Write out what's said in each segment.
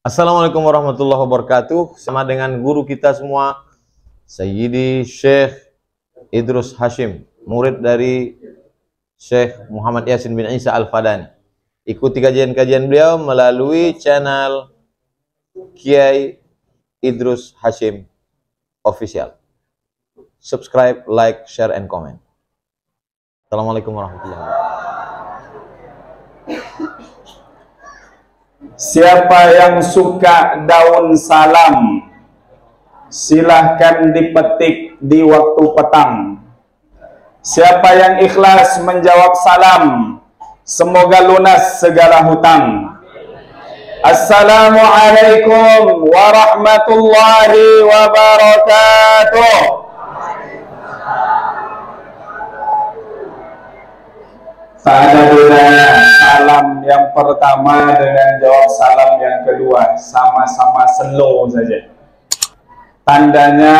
Assalamualaikum warahmatullahi wabarakatuh. Sama dengan guru kita semua, Sayyidi Syekh Idrus Hashim, murid dari Syekh Muhammad Yasin bin Isa Al-Fadani. Ikuti kajian-kajian beliau melalui channel Kiai Idrus Hashim Official. Subscribe, like, share, and comment. Assalamualaikum warahmatullahi wabarakatuh. Siapa yang suka daun salam, silahkan dipetik di waktu petang. Siapa yang ikhlas menjawab salam, semoga lunas segala hutang. Assalamualaikum warahmatullahi wabarakatuh. Tak ada bedanya salam yang pertama dengan jawab salam yang kedua, sama-sama slow saja. Tandanya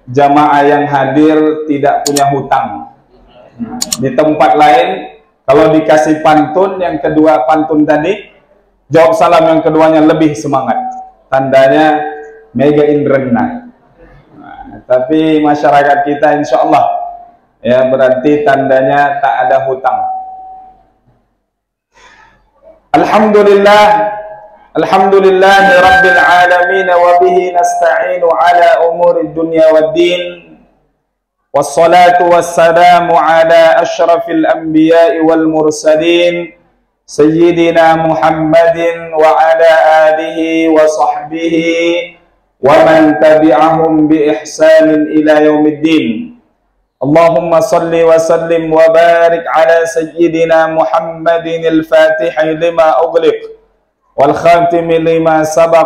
jamaah yang hadir tidak punya hutang. Di tempat lain kalau dikasih pantun yang kedua pantun tadi, jawab salam yang keduanya lebih semangat. Tandanya mega indrena. Tapi masyarakat kita insya Allah ya berarti tandanya tak ada hutang. Alhamdulillahi rabbil alamin wa bihi nasta'inu ala umuri dunya waddin. Wassalatu wassalamu ala asyrafil anbiya'i wal mursalin sayyidina Muhammadin wa ala alihi wa sahbihi wa man tabi'ahum bi ihsanin ila yaumiddin. Allahumma salli wa sallim wa barik ala sayyidina Muhammadin al-Fatihi lima ughliq wal khatimi lima sabaq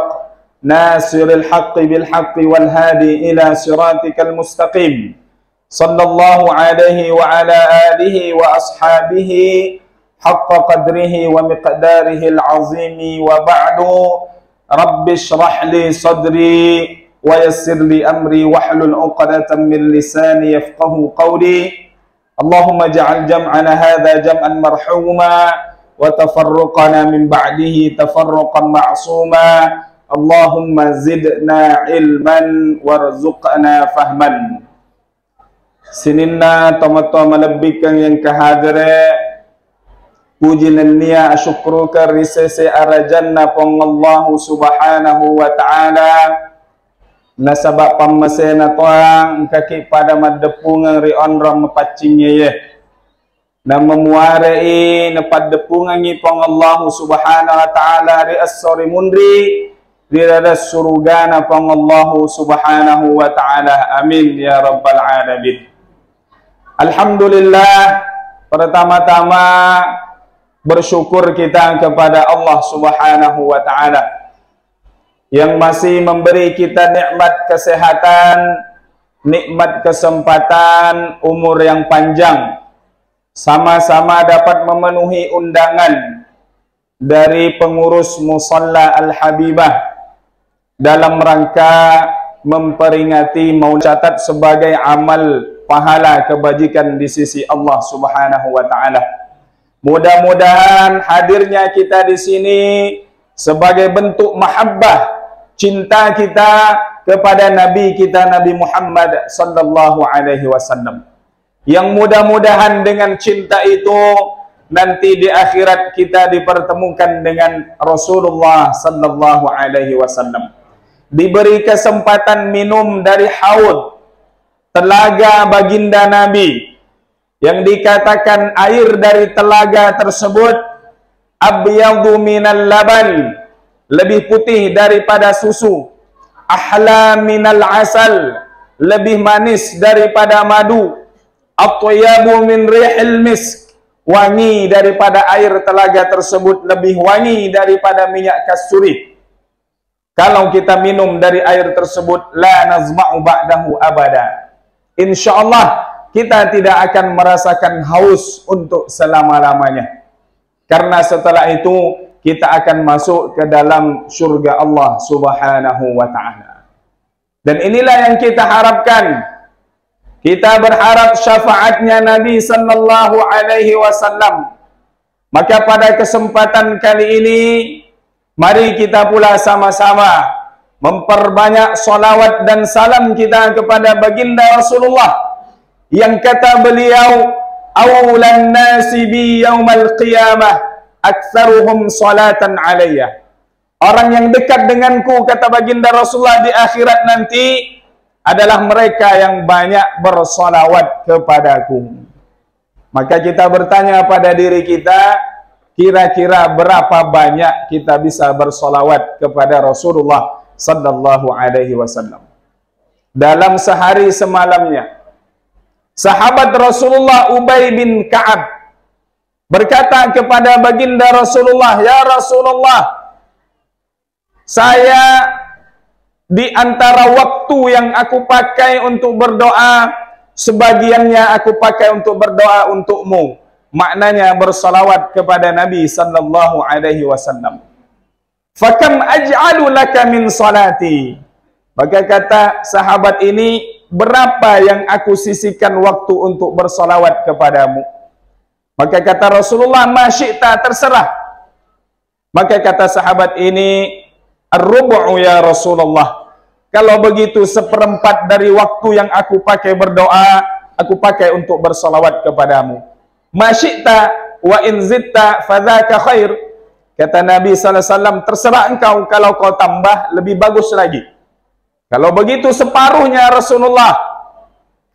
nasiril haqqi bil haqqi wal hadi ila siratikal mustaqim sallallahu alaihi wa ala alihi wa ashabihi haqqa qadrihi wa miqdarihi al-azimi wa ba'du. Rabbi shrah li sadri wa yassir li amri wahlul 'uqdatam min lisani yafqahu qawli. Allahumma ja'al jam'ana hadha jam'an marhuma wa tafarruqana min ba'dihi tafarruqan ma'suma. Allahumma zidna ilman warzuqna fahman. Sininna tama-tama malabbikan yang kahadire puji nania asyukruka risese arajanna pong Allah subhanahu wa ta'ala nasabak pamasena toang kaki pada madepungan ri onram mapacingnya ye na memuarei na padepungan ngipong Allah subhanahu wa ta'ala ri as-sori mundri ri rada surugana pong Allah subhanahu wa ta'ala. Amin ya rabbal alamin. Alhamdulillah, pertama-tama bersyukur kita kepada Allah subhanahu wa ta'ala yang masih memberi kita nikmat kesehatan, nikmat kesempatan, umur yang panjang, sama-sama dapat memenuhi undangan dari pengurus Musalla Al-Habibah dalam rangka memperingati Maulid, catat sebagai amal pahala kebajikan di sisi Allah subhanahu wa ta'ala. Mudah-mudahan hadirnya kita di sini sebagai bentuk mahabbah, cinta kita kepada Nabi kita Nabi Muhammad sallallahu alaihi wasallam. Yang mudah-mudahan dengan cinta itu nanti di akhirat kita dipertemukan dengan Rasulullah sallallahu alaihi wasallam. Diberi kesempatan minum dari haud telaga baginda Nabi yang dikatakan air dari telaga tersebut abyadu minal laban, lebih putih daripada susu, ahla minal asal, lebih manis daripada madu, atyabu min rihil misk, wangi daripada air telaga tersebut lebih wangi daripada minyak kasturi. Kalau kita minum dari air tersebut, la nazma'u ba'dahu abada, insyaallah kita tidak akan merasakan haus untuk selama-lamanya. Karena setelah itu kita akan masuk ke dalam surga Allah subhanahu wa ta'ala. Dan inilah yang kita harapkan. Kita berharap syafaatnya Nabi sallallahu alaihi wasallam. Maka pada kesempatan kali ini Mari kita pula sama-sama memperbanyak salawat dan salam kita kepada baginda Rasulullah, yang kata beliau, awlan nasi bi yaumal qiyamah aktsaruhum salatan alayya. Orang yang dekat denganku, kata baginda Rasulullah, di akhirat nanti adalah mereka yang banyak bersalawat kepadaku. Maka kita bertanya pada diri kita, kira-kira berapa banyak kita bisa bersolawat kepada Rasulullah sallallahu alaihi wasallam dalam sehari semalamnya? Sahabat Rasulullah Ubay bin Ka'ab berkata kepada baginda Rasulullah, ya Rasulullah, saya di antara waktu yang aku pakai untuk berdoa, sebagiannya aku pakai untuk berdoa untukmu. Maknanya bersalawat kepada Nabi sallallahu alaihi wasallam. Fakam aj'alu laka min salati. Maka kata sahabat ini, berapa yang aku sisihkan waktu untuk bersalawat kepadamu? Maka kata Rasulullah, ma syi'ta, terserah. Maka kata sahabat ini, ar-rubu'u ya Rasulullah. Kalau begitu seperempat dari waktu yang aku pakai berdoa, aku pakai untuk bersalawat kepadamu. Masyita wa in zitta fadzaka khair. Kata Nabi sallallahu alaihi wasallam, terserah engkau, kalau kau tambah lebih bagus lagi. Kalau begitu separuhnya Rasulullah.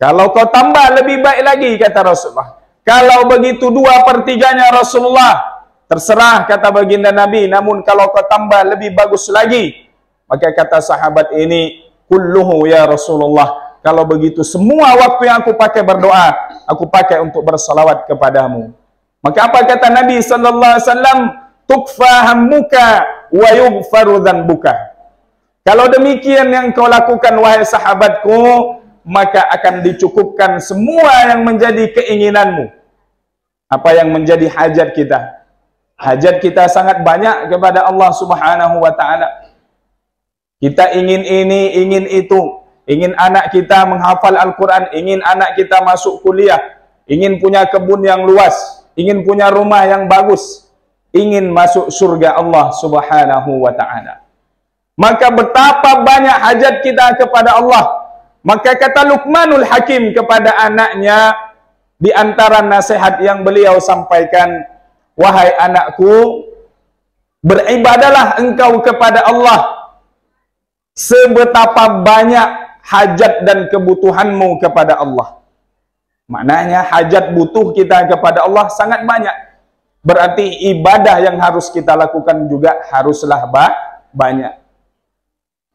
Kalau kau tambah lebih baik lagi, kata Rasulullah. Kalau begitu 2/3-nya Rasulullah. Terserah, kata baginda Nabi, namun kalau kau tambah lebih bagus lagi. Maka kata sahabat ini, kulluhu ya Rasulullah. Kalau begitu semua waktu yang aku pakai berdoa, aku pakai untuk bersalawat kepadamu. Maka apa kata Nabi sallallahu alaihi wasallam? Tukfa hammuka wa yughfaru dzanbuka. Kalau demikian yang kau lakukan wahai sahabatku, maka akan dicukupkan semua yang menjadi keinginanmu. Apa yang menjadi hajat kita? Hajat kita sangat banyak kepada Allah Subhanahu wa taala. Kita ingin ini, ingin itu. Ingin anak kita menghafal Al-Quran, ingin anak kita masuk kuliah, ingin punya kebun yang luas, ingin punya rumah yang bagus, ingin masuk surga Allah Subhanahu wa ta'ala. Maka betapa banyak hajat kita kepada Allah. Maka kata Luqmanul Hakim kepada anaknya, di antara nasihat yang beliau sampaikan, wahai anakku, beribadalah engkau kepada Allah sebetapa banyak hajat dan kebutuhanmu kepada Allah. Maknanya hajat butuh kita kepada Allah sangat banyak. Berarti ibadah yang harus kita lakukan juga haruslah banyak.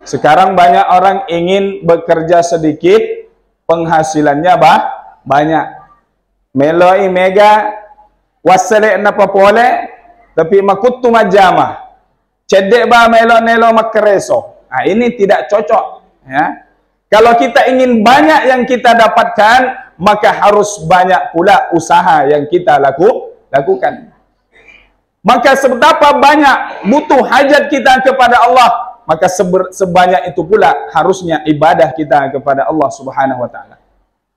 Sekarang banyak orang ingin bekerja sedikit, penghasilannya banyak. Meloi mega wasale napa pole, tapi makutu majama. Cedek ba melo-nelo makreso. Nah, ini tidak cocok, ya. Kalau kita ingin banyak yang kita dapatkan, maka harus banyak pula usaha yang kita lakukan. Maka seberapa banyak butuh hajat kita kepada Allah, maka sebanyak itu pula harusnya ibadah kita kepada Allah Subhanahu wa taala.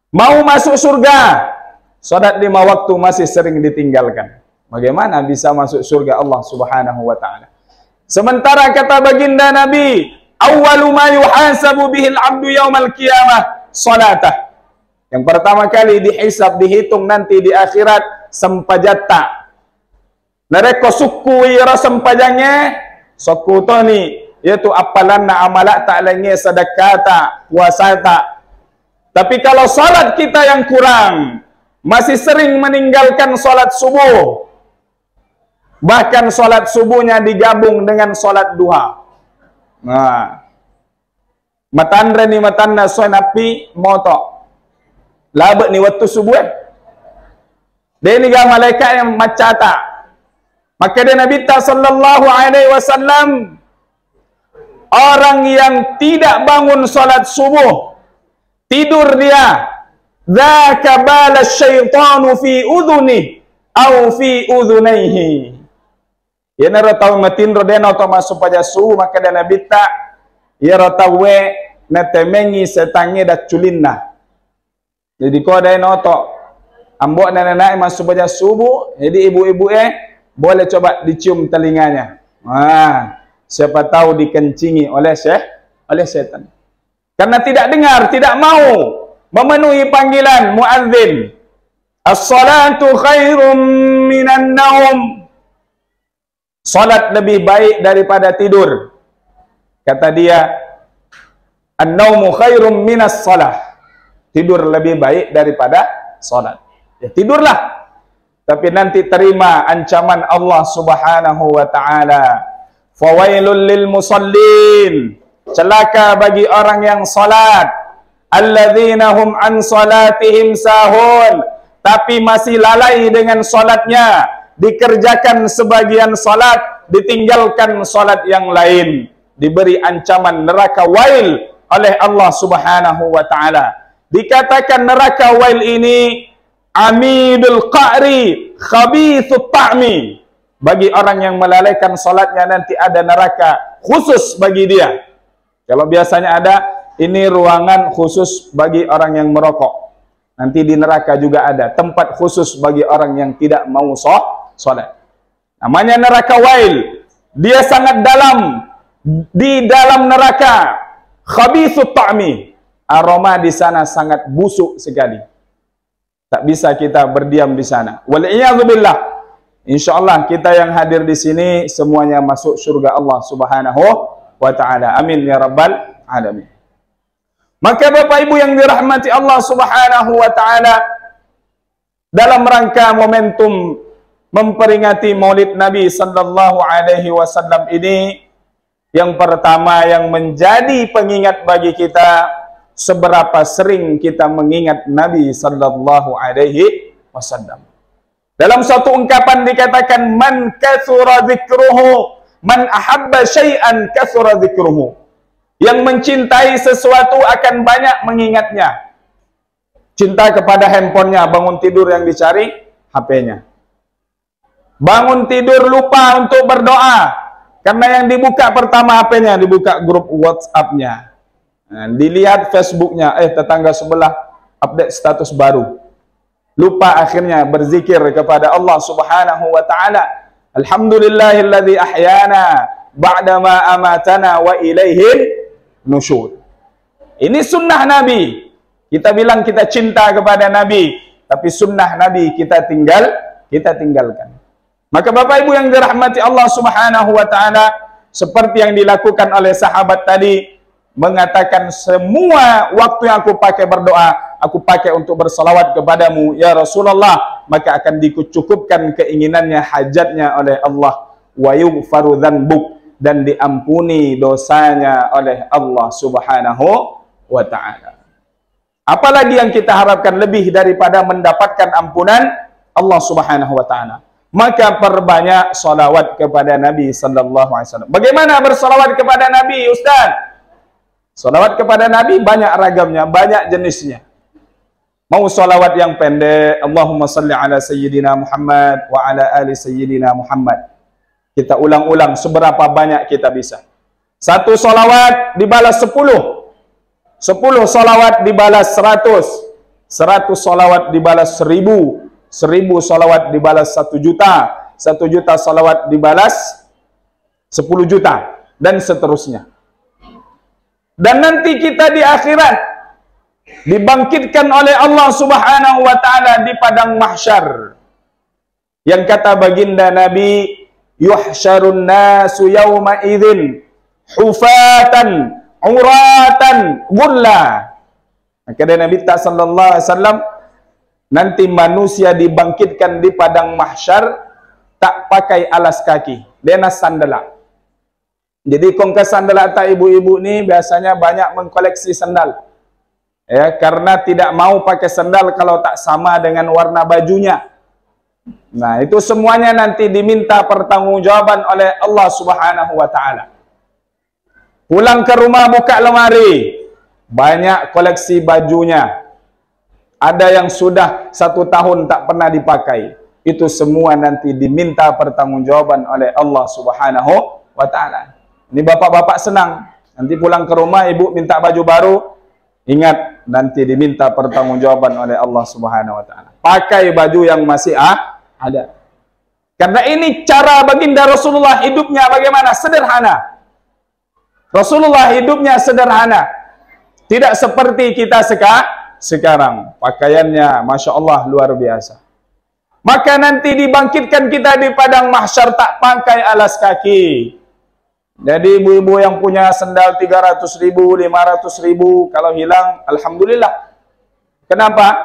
Mau masuk surga, salat 5 waktu masih sering ditinggalkan. Bagaimana bisa masuk surga Allah Subhanahu wa taala? Sementara kata baginda Nabi, awwalu ma yuhasabu bihil abdu yaumal qiyamah salatah. Yang pertama kali dihisab, dihitung nanti di akhirat sempajata. Nareko suku ira sempajangnya suku to ni, yaitu apalanna amalak tak lainnya sedekata, puasata. Tapi kalau salat kita yang kurang, masih sering meninggalkan salat subuh. Bahkan salat subuhnya digabung dengan salat duha. Nah, matandre ni matanna soy napi moto labet ni waktu subuh. Dia ni ga malaikat yang macata. Maka dia Nabi sallallahu alaihi wasallam, orang yang tidak bangun salat subuh, tidur dia, dzaka bala syaitanu fi udhuni au fi udhunaihi. Ya nara tahu matindro dia na masuk pada subuh, maka dia Nabi tak ya ratawe na temengi setange dak culinna. Jadi ko ada noto ambok nenek masuk pada subuh, jadi ibu-ibu boleh coba dicium telinganya. siapa tahu dikencingi oleh setan. Karena tidak dengar, tidak mau memenuhi panggilan muadzin. As-salatu khairum minan naum. Salat lebih baik daripada tidur. Kata dia, an-naumu khairum minas salah. Tidur lebih baik daripada salat. Ya tidurlah. Tapi nanti terima ancaman Allah Subhanahu wa taala. Fawailul lil musallin. Celaka bagi orang yang salat. Alladzina hum an salatihim sahun. Tapi masih lalai dengan salatnya, dikerjakan sebagian salat, ditinggalkan salat yang lain, diberi ancaman neraka wail oleh Allah Subhanahu wa taala. Dikatakan neraka wail ini amidul qa'ri khabithut ta'mi. Bagi orang yang melalaikan salatnya nanti ada neraka khusus bagi dia. Kalau biasanya ada, ini ruangan khusus bagi orang yang merokok. Nanti di neraka juga ada tempat khusus bagi orang yang tidak mau sholat. Namanya neraka wail. Dia sangat dalam. Di dalam neraka. Khabithut ta'mi. Aroma di sana sangat busuk sekali. Tak bisa kita berdiam di sana. Wal'iyadzubillah. InsyaAllah kita yang hadir di sini semuanya masuk surga Allah Subhanahu wa ta'ala. Amin ya rabbal alamin. Maka Bapak Ibu yang dirahmati Allah Subhanahu wa taala, dalam rangka momentum memperingati Maulid Nabi sallallahu alaihi wasallam ini, yang pertama yang menjadi pengingat bagi kita, seberapa sering kita mengingat Nabi sallallahu alaihi wasallam. Dalam suatu ungkapan dikatakan, man katsura dzikruhu, man ahabba syai'an katsura dzikruhu. Yang mencintai sesuatu akan banyak mengingatnya. Cinta kepada handphonenya, bangun tidur yang dicari HP-nya. Bangun tidur lupa untuk berdoa, karena yang dibuka pertama HP-nya, dibuka grup WhatsApp-nya. Nah, dilihat Facebook-nya, tetangga sebelah update status baru. Lupa akhirnya berzikir kepada Allah Subhanahu wa taala. Alhamdulillahilladzi ahyana ba'dama amatana wa ilaihi nusyur. Ini sunnah Nabi. Kita bilang kita cinta kepada Nabi, tapi sunnah Nabi kita tinggalkan. Maka Bapak Ibu yang dirahmati Allah Subhanahu wa taala, seperti yang dilakukan oleh sahabat tadi, mengatakan semua waktu yang aku pakai berdoa, aku pakai untuk bersalawat kepadamu ya Rasulullah, maka akan dicukupkan keinginannya, hajatnya oleh Allah. Wa yughfaru dzanbuk, dan diampuni dosanya oleh Allah Subhanahu wa ta'ala. Apalagi yang kita harapkan lebih daripada mendapatkan ampunan Allah Subhanahu wa ta'ala? Maka perbanyak salawat kepada Nabi sallallahu alaihi wasallam. Bagaimana bersalawat kepada Nabi, Ustaz? Salawat kepada Nabi banyak ragamnya, banyak jenisnya. Mau salawat yang pendek, Allahumma salli ala sayyidina Muhammad wa ala ali sayyidina Muhammad. Kita ulang-ulang seberapa banyak kita bisa. Satu salawat dibalas 10. 10 salawat dibalas 100. 100 salawat dibalas 1000. 1000 salawat dibalas 1 juta. 1 juta salawat dibalas 10 juta. Dan seterusnya. Dan nanti kita di akhirat dibangkitkan oleh Allah Subhanahu wa ta'ala di padang mahsyar. Yang kata baginda Nabi, yuhsyarun nasu yawma idzin hufatan uratan gulla. Kata Nabi sallallahu alaihi wasallam, nanti manusia dibangkitkan di padang mahsyar tak pakai alas kaki, dena sandala. Jadi kongkas sandala tak ibu-ibu ni biasanya banyak mengkoleksi sandal. Ya, karena tidak mau pakai sandal kalau tak sama dengan warna bajunya. Nah, itu semuanya nanti diminta pertanggungjawaban oleh Allah Subhanahu wa ta'ala. Pulang ke rumah, buka lemari, banyak koleksi bajunya. Ada yang sudah 1 tahun tak pernah dipakai. Itu semua nanti diminta pertanggungjawaban oleh Allah Subhanahu wa ta'ala. Ini bapak-bapak senang. Nanti pulang ke rumah, ibu minta baju baru. Ingat, nanti diminta pertanggungjawaban oleh Allah Subhanahu wa ta'ala. Pakai baju yang masih ada. Karena ini cara baginda Rasulullah hidupnya bagaimana? Sederhana. Rasulullah hidupnya sederhana. Tidak seperti kita sekarang. Pakaiannya, Masya Allah, luar biasa. Maka nanti dibangkitkan kita di padang mahsyar tak pakai alas kaki. Jadi ibu-ibu yang punya sendal 300.000, 500.000, kalau hilang, Alhamdulillah. Kenapa?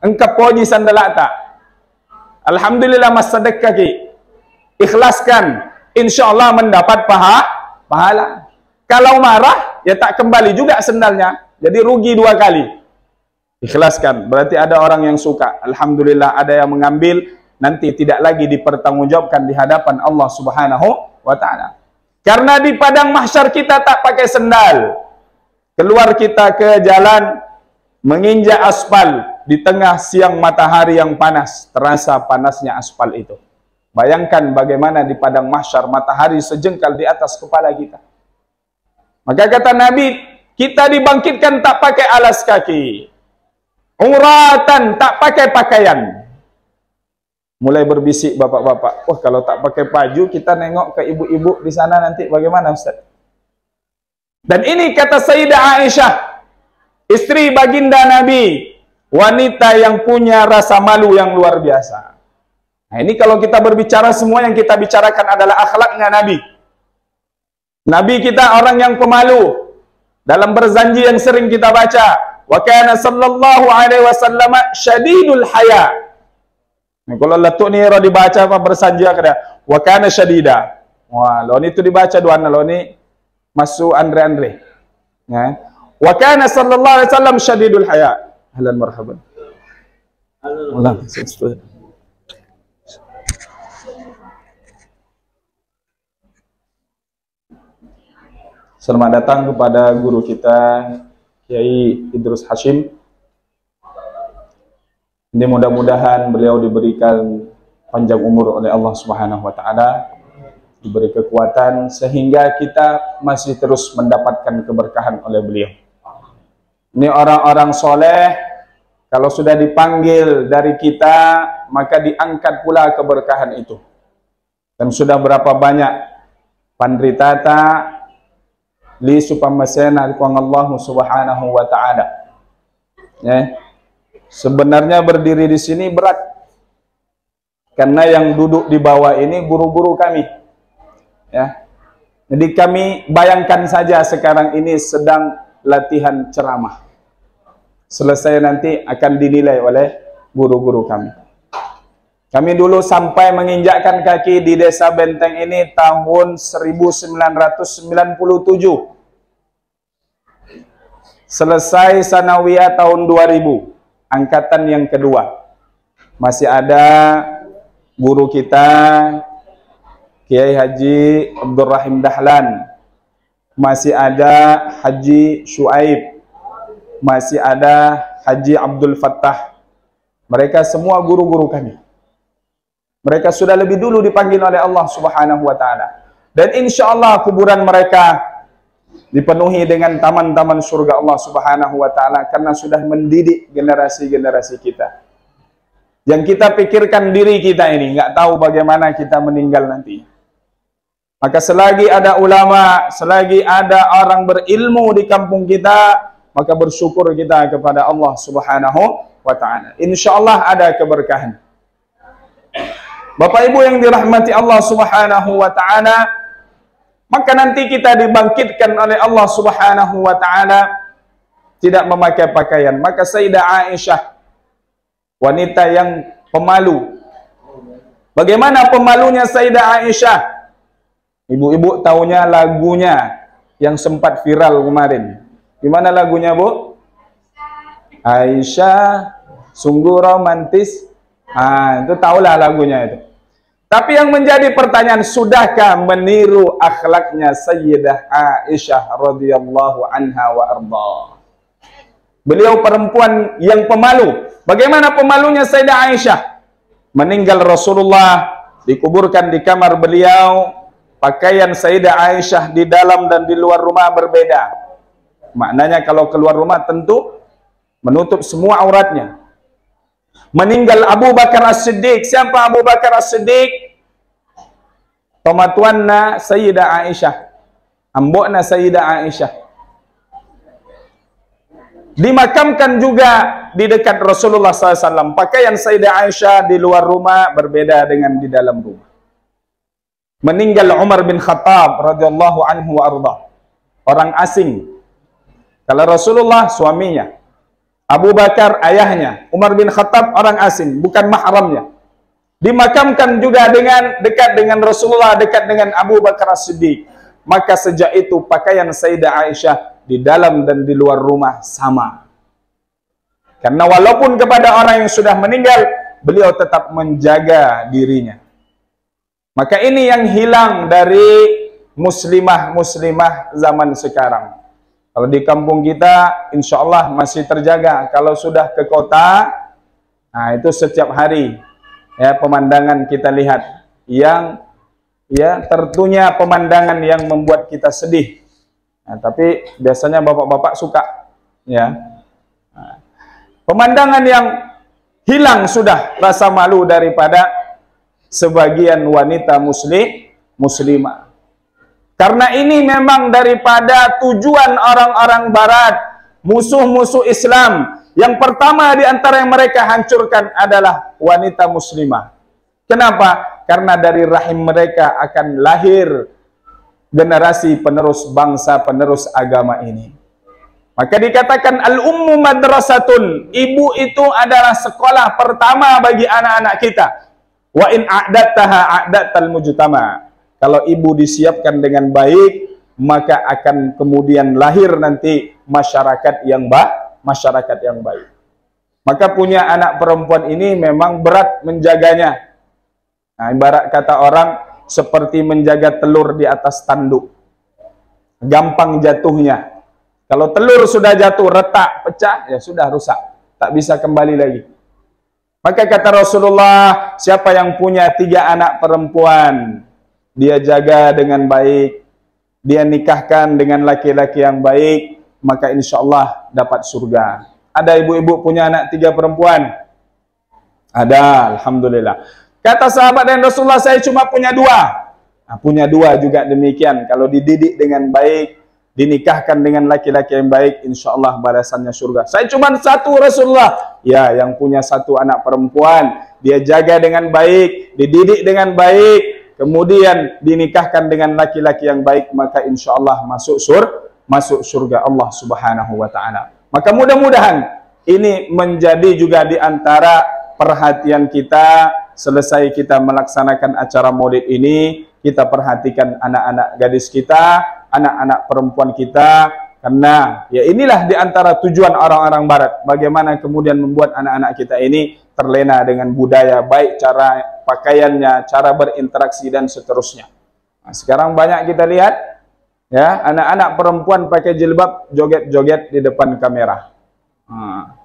Engkau puji sandal tak? Alhamdulillah mas sedekah ki. Ikhlaskan, insya Allah mendapat pahala. Kalau marah, ya tak kembali juga sendalnya. Jadi rugi 2 kali. Ikhlaskan, berarti ada orang yang suka. Alhamdulillah ada yang mengambil, nanti tidak lagi dipertanggungjawabkan di hadapan Allah Subhanahu wa Ta'ala. Karena di padang mahsyar kita tak pakai sendal. Keluar kita ke jalan, menginjak aspal di tengah siang matahari yang panas, terasa panasnya aspal itu. Bayangkan bagaimana di padang mahsyar matahari sejengkal di atas kepala kita. Maka kata Nabi, kita dibangkitkan tak pakai alas kaki. Umratan, tak pakai pakaian. Mulai berbisik bapak-bapak, wah kalau tak pakai baju kita nengok ke ibu-ibu di sana nanti bagaimana Ustaz? Dan ini kata Sayyidah Aisyah, istri baginda Nabi, wanita yang punya rasa malu yang luar biasa. Nah ini kalau kita berbicara, semua yang kita bicarakan adalah akhlaknya Nabi. Nabi kita orang yang pemalu. Dalam berzanji yang sering kita baca, wa kana sallallahu alaihi wasallam syadidul haya. Nah, kalau letuk ni dibaca apa bersanji kada, wa kana syadida. Wah, lo ni tu dibaca doana lo ni masuk Andre. Ya. Wa kana sallallahu alaihi wasallam syadidul haya. Ahlan marhaban. Ulang. Selamat datang kepada guru kita Kiai Idrus Hashim. Ini mudah-mudahan beliau diberikan panjang umur oleh Allah Subhanahu wa Ta'ala, diberi kekuatan sehingga kita masih terus mendapatkan keberkahan oleh beliau. Ini orang-orang soleh, kalau sudah dipanggil dari kita, maka diangkat pula keberkahan itu. Dan sudah berapa banyak pandritata li supamasena kuang Allah Subhanahu wa Ta'ala. Ya. Sebenarnya berdiri di sini berat. Karena yang duduk di bawah ini guru-guru kami. Ya. Jadi kami bayangkan saja sekarang ini sedang latihan ceramah. Selesai nanti akan dinilai oleh guru-guru kami. Kami dulu sampai menginjakkan kaki di Desa Benteng ini tahun 1997. Selesai sanawiyah tahun 2000. Angkatan yang kedua. Masih ada guru kita Kiai Haji Abdul Rahim Dahlan. Masih ada Haji Syuaib. Masih ada Haji Abdul Fattah. Mereka semua guru-guru kami. Mereka sudah lebih dulu dipanggil oleh Allah Subhanahu wa Ta'ala. Dan insya Allah kuburan mereka dipenuhi dengan taman-taman surga Allah Subhanahu wa Ta'ala, karena sudah mendidik generasi-generasi kita. Yang kita pikirkan diri kita ini, nggak tahu bagaimana kita meninggal nanti. Maka selagi ada ulama, selagi ada orang berilmu di kampung kita, maka bersyukur kita kepada Allah Subhanahu wa Ta'ala. Insya Allah ada keberkahan. Bapak Ibu yang dirahmati Allah Subhanahu wa Ta'ala, maka nanti kita dibangkitkan oleh Allah Subhanahu wa Ta'ala tidak memakai pakaian. Maka Sayyidah Aisyah, wanita yang pemalu. Bagaimana pemalunya Sayyidah Aisyah? Ibu-ibu tahunya lagunya yang sempat viral kemarin. Gimana lagunya, Bu? Aisyah sungguh romantis. Itu tahulah lagunya itu. Tapi yang menjadi pertanyaan, sudahkah meniru akhlaknya Sayyidah Aisyah radhiyallahu anha wa arda? Beliau perempuan yang pemalu. Bagaimana pemalunya Sayyidah Aisyah? Meninggal Rasulullah, dikuburkan di kamar beliau. Pakaian Sayyidah Aisyah di dalam dan di luar rumah berbeda. Maknanya kalau keluar rumah tentu menutup semua auratnya. Meninggal Abu Bakar As-Siddiq. Siapa Abu Bakar As-Siddiq? Pematuanna Sayyidah Aisyah. Ambokna Sayyidah Aisyah. Dimakamkan juga di dekat Rasulullah SAW. Pakaian Sayyidah Aisyah di luar rumah berbeda dengan di dalam rumah. Meninggal Umar bin Khattab radhiyallahu anhu wa arda. Orang asing. Kalau Rasulullah suaminya, Abu Bakar ayahnya, Umar bin Khattab orang asing, bukan mahramnya. Dimakamkan juga dekat dengan Rasulullah, dekat dengan Abu Bakar As-Siddiq. Maka sejak itu pakaian Sayyidah Aisyah di dalam dan di luar rumah sama. Karena walaupun kepada orang yang sudah meninggal, beliau tetap menjaga dirinya. Maka ini yang hilang dari muslimah-muslimah zaman sekarang. Kalau di kampung kita, insya Allah masih terjaga. Kalau sudah ke kota, nah itu setiap hari ya pemandangan kita lihat yang ya tentunya pemandangan yang membuat kita sedih. Nah, tapi biasanya bapak-bapak suka ya. Nah, pemandangan yang hilang sudah rasa malu daripada sebagian wanita muslimah. Karena ini memang daripada tujuan orang-orang barat, musuh-musuh Islam. Yang pertama di antara yang mereka hancurkan adalah wanita muslimah. Kenapa? Karena dari rahim mereka akan lahir generasi penerus bangsa, penerus agama ini. Maka dikatakan al-ummu madrasatun. Ibu itu adalah sekolah pertama bagi anak-anak kita. Wa in a'dattaha a'dattal mujtama. Kalau ibu disiapkan dengan baik, maka akan kemudian lahir nanti masyarakat yang baik. Maka punya anak perempuan ini memang berat menjaganya. Nah, ibarat kata orang seperti menjaga telur di atas tanduk. Gampang jatuhnya. Kalau telur sudah jatuh, retak, pecah, ya sudah rusak. Tak bisa kembali lagi. Maka kata Rasulullah, siapa yang punya 3 anak perempuan, dia jaga dengan baik, dia nikahkan dengan laki-laki yang baik, maka insya Allah dapat surga. Ada ibu-ibu punya anak 3 perempuan? Ada, alhamdulillah. Kata sahabat dan Rasulullah, saya cuma punya 2. Nah, punya 2 juga demikian. Kalau dididik dengan baik, dinikahkan dengan laki-laki yang baik, insya Allah balasannya surga. Saya cuma 1 Rasulullah. Ya, yang punya 1 anak perempuan, dia jaga dengan baik, dididik dengan baik, kemudian dinikahkan dengan laki-laki yang baik, maka insya Allah masuk surga Allah Subhanahu wa Ta'ala. Maka mudah-mudahan ini menjadi juga di antara perhatian kita. Selesai kita melaksanakan acara maulid ini, kita perhatikan anak-anak gadis kita, anak-anak perempuan kita, karena ya inilah di antara tujuan orang-orang barat, bagaimana kemudian membuat anak-anak kita ini terlena dengan budaya, baik cara pakaiannya, cara berinteraksi dan seterusnya. Nah, sekarang banyak kita lihat ya, anak-anak perempuan pakai jilbab joget-joget di depan kamera. Nah,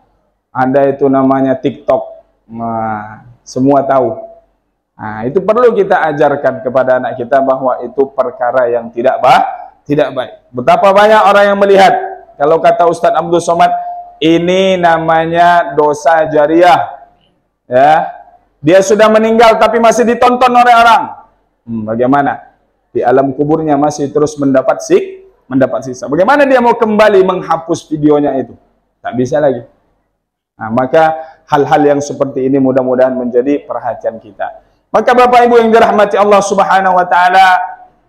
ada itu namanya TikTok. Nah, semua tahu. Nah, itu perlu kita ajarkan kepada anak kita bahwa itu perkara yang tidak baik. Betapa banyak orang yang melihat. Kalau kata Ustadz Abdul Somad, ini namanya dosa jariah. Ya, dia sudah meninggal tapi masih ditonton oleh orang. Bagaimana? Di alam kuburnya masih terus mendapat siksa. Bagaimana dia mau kembali menghapus videonya itu? Tak bisa lagi. Nah, maka hal-hal yang seperti ini mudah-mudahan menjadi perhatian kita. Maka Bapak Ibu yang dirahmati Allah Subhanahu wa Ta'ala,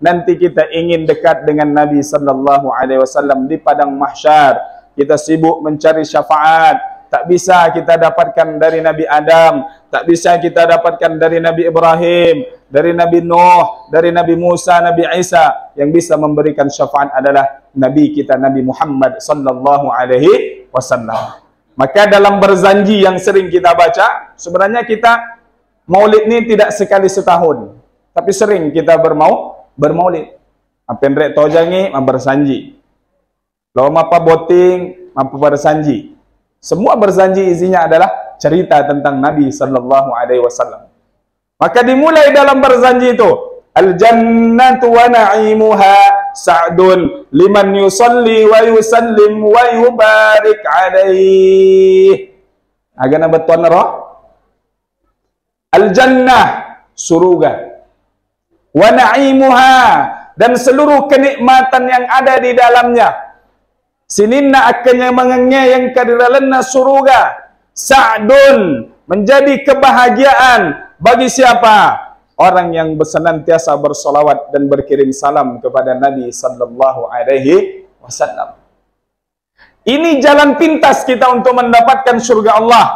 nanti kita ingin dekat dengan Nabi sallallahu alaihi wasallam di padang mahsyar. Kita sibuk mencari syafaat. Tak bisa kita dapatkan dari Nabi Adam, tak bisa kita dapatkan dari Nabi Ibrahim, dari Nabi Nuh, dari Nabi Musa, Nabi Isa. Yang bisa memberikan syafaat adalah Nabi kita, Nabi Muhammad sallallahu alaihi wasallam. Maka dalam berzanji yang sering kita baca, sebenarnya kita maulid ini tidak sekali setahun, tapi sering kita bermaulid. Apendrek tojangi bersanji. Lalu apa boting bersanji. Semua bersanji isinya adalah cerita tentang Nabi sallallahu alaihi wasallam. Maka dimulai dalam bersanji itu, al-jannatu wa na'imuha sa'dun liman yusalli wa yusallim wa yubarik alaih. Agana betuan roh. Al-jannah surga. Wa na'imuha, dan seluruh kenikmatan yang ada di dalamnya. Sininna akannya mengengeng kadiralanna surga. Sa'dun, menjadi kebahagiaan bagi siapa? Orang yang senantiasa bersolawat dan berkirim salam kepada Nabi sallallahu alaihi wasallam. Ini jalan pintas kita untuk mendapatkan surga Allah.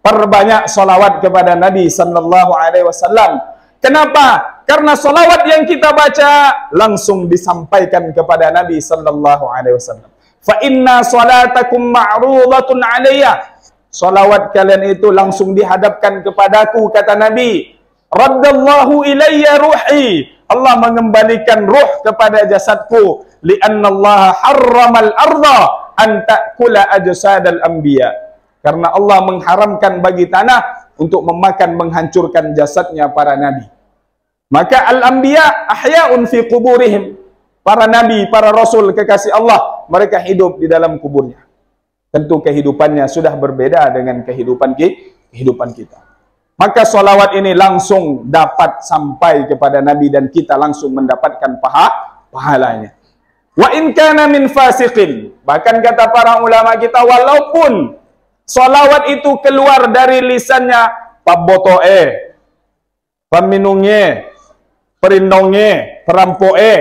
Perbanyak solawat kepada Nabi sallallahu alaihi wasallam. Kenapa? Karena solawat yang kita baca langsung disampaikan kepada Nabi sallallahu alaihi wasallam. Fa inna salatakum ma'rudatun alayya. Solawat kalian itu langsung dihadapkan kepadaku, kata Nabi. Raddallahu ilayya ruhi. Allah mengembalikan ruh kepada jasadku. Lianna Allah harramal arda an ta'kula ajsadal anbiya. Karena Allah mengharamkan bagi tanah untuk memakan, menghancurkan jasadnya para nabi. Maka al-anbiya ahya'un fi kuburihim. Para nabi, para rasul kekasih Allah, mereka hidup di dalam kuburnya. Tentu kehidupannya sudah berbeda dengan kehidupan kita. Maka solawat ini langsung dapat sampai kepada Nabi dan kita langsung mendapatkan pahalanya. Wa in kana min fasiqin. Bahkan kata para ulama kita, walaupun solawat itu keluar dari lisannya pabotoe, paminunge, perindonge, perampoe,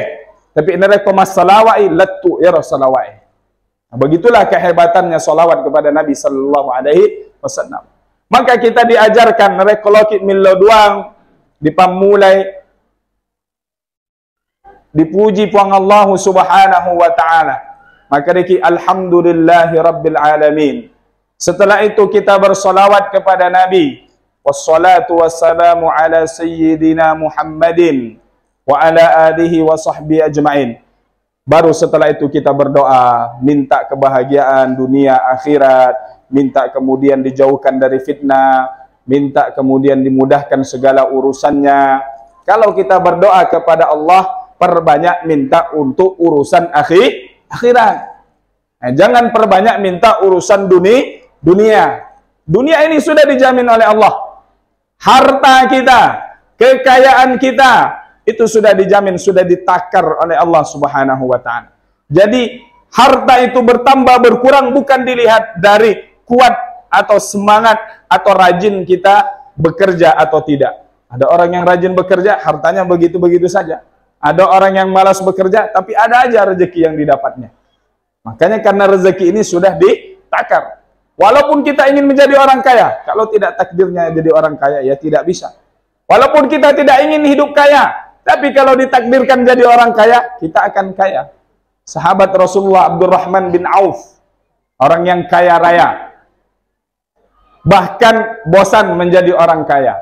tapi ini rekomas salawai latu ira salawai. Nah, begitulah kehebatannya solawat kepada Nabi sallallahu alaihi wasallam. Maka kita diajarkan rekolokit milo duang dipamulai dipuji puang Allah subhanahu wa ta'ala. Maka diki alhamdulillahi rabbil alamin. Setelah itu kita bersolawat kepada Nabi. Wassalatu wassalamu ala sayyidina Muhammadin wa ala alihi wa sahbihi ajma'in. Baru setelah itu kita berdoa, minta kebahagiaan dunia akhirat, minta kemudian dijauhkan dari fitnah, minta kemudian dimudahkan segala urusannya. Kalau kita berdoa kepada Allah, perbanyak minta untuk urusan akhirat. Nah, jangan perbanyak minta urusan dunia. Dunia ini sudah dijamin oleh Allah. Harta kita, kekayaan kita, itu sudah dijamin, sudah ditakar oleh Allah subhanahu wa ta'ala. Jadi, harta itu bertambah, berkurang, bukan dilihat dari kuat atau semangat atau rajin kita bekerja atau tidak. Ada orang yang rajin bekerja, hartanya begitu-begitu saja. Ada orang yang malas bekerja, tapi ada aja rezeki yang didapatnya. Makanya karena rezeki ini sudah ditakar. Walaupun kita ingin menjadi orang kaya, kalau tidak takdirnya jadi orang kaya, ya tidak bisa. Walaupun kita tidak ingin hidup kaya, tapi kalau ditakdirkan jadi orang kaya, kita akan kaya. Sahabat Rasulullah Abdurrahman bin Auf, orang yang kaya raya, bahkan bosan menjadi orang kaya.